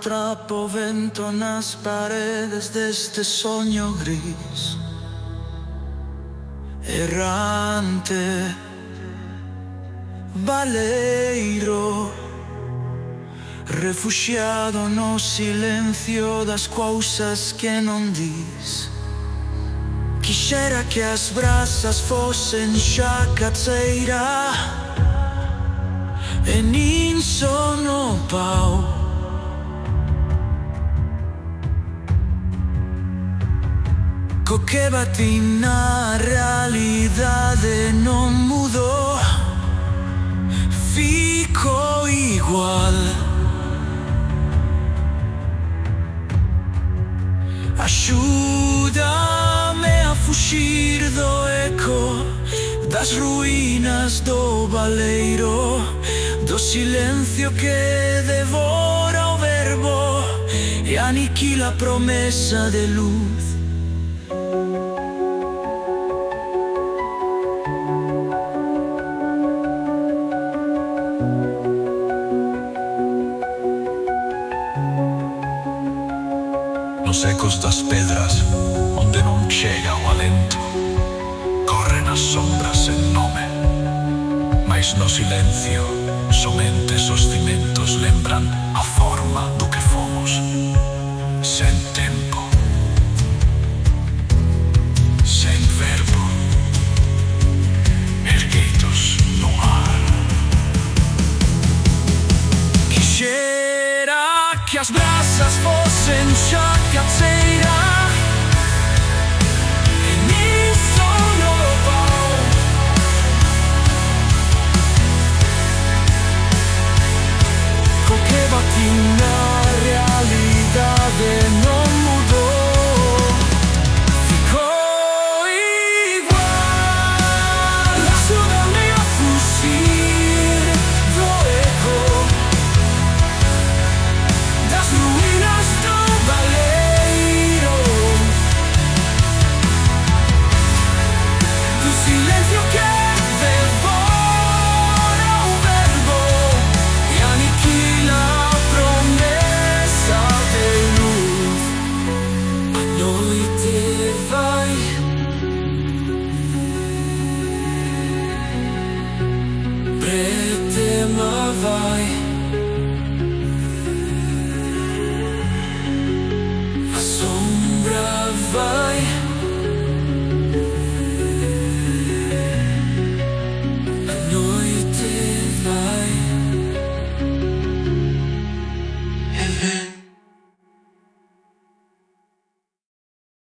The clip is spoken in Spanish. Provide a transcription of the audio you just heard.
troppo vento nas paredes deste sogno gris. Errante, baleiro, refugiado no silencio das cousas que non dis. Quixera que as brasas fosen xa caceira e nin sono pau. Co que batín na realidade non mudou, fico igual. Axúdame a fuxir do eco das ruínas do baleiro, do silencio que devora o verbo e aniquila a promesa de luz. Nos ecos das pedras, onde non chega o alento, corren as sombras sen nome. Mais no silencio, somente os cimentos lembran a forma do que